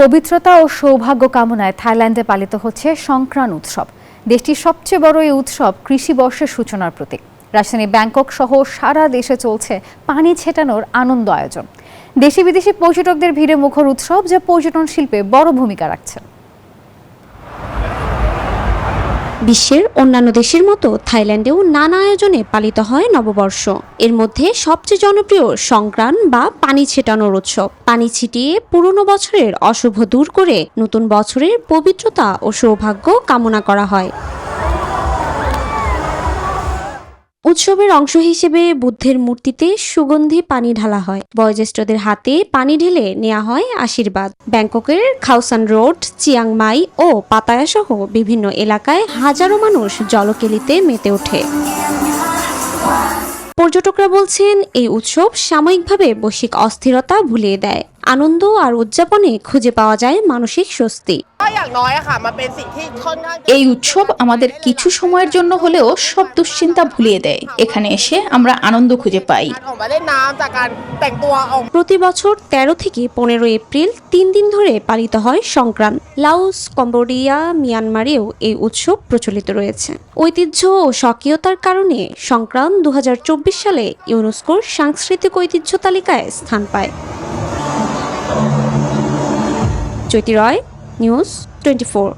পবিত্রতা ও সৌভাগ্য কামনায় থাইল্যান্ডে পালিত হচ্ছে সংক্রান উৎসব। দেশটির সবচেয়ে বড় এই উৎসব কৃষি বর্ষের সূচনার প্রতীক। রাজধানী ব্যাংকক সহ সারা দেশে চলছে পানি ছেটানোর আনন্দ আয়োজন। দেশি বিদেশি পর্যটকদের ভিড়ে মুখর উৎসব, যা পর্যটন শিল্পে বড় ভূমিকা রাখছে। বিশ্বের অন্যান্য দেশের মতো থাইল্যান্ডেও নানা আয়োজনে পালিত হয় নববর্ষ। এর মধ্যে সবচেয়ে জনপ্রিয় সংক্রান বা পানি ছেটানোর উৎসব। পানি ছিটিয়ে পুরনো বছরের অশুভ দূর করে নতুন বছরের পবিত্রতা ও সৌভাগ্য কামনা করা হয়। উৎসবের অংশ হিসেবে বুদ্ধের মূর্তিতে সুগন্ধি পানি ঢালা হয়। বয়োজ্যেষ্ঠদের হাতে পানি ঢেলে নেওয়া হয় আশীর্বাদ। ব্যাংককের খাওসান রোড, চিয়াং মাই ও পাতায়া সহ বিভিন্ন এলাকায় হাজারো মানুষ জলকেলিতে মেতে ওঠে। পর্যটকরা বলছেন, এই উৎসব সাময়িকভাবে বৈশ্বিক অস্থিরতা ভুলিয়ে দেয়। আনন্দ আর উদযাপনে খুঁজে পাওয়া যায় মানসিক স্বস্তি। এই উৎসব আমাদের কিছু সময়ের জন্য হলেও সব দুশ্চিন্তা ভুলিয়ে দেয়। এখানে এসে আমরা আনন্দ খুঁজে পাই। প্রতি বছর 13 থেকে 15 এপ্রিল 3 দিন ধরে পালিত হয় সংক্রান। লাওস, কম্বোডিয়া, মিয়ানমারেও এই উৎসব প্রচলিত রয়েছে। ঐতিহ্য ও স্বকীয়তার কারণে সংক্রান 2024 সালে ইউনেস্কোর সাংস্কৃতিক ঐতিহ্য তালিকায় স্থান পায়। জ্যোতি রয়, নিউজ 24।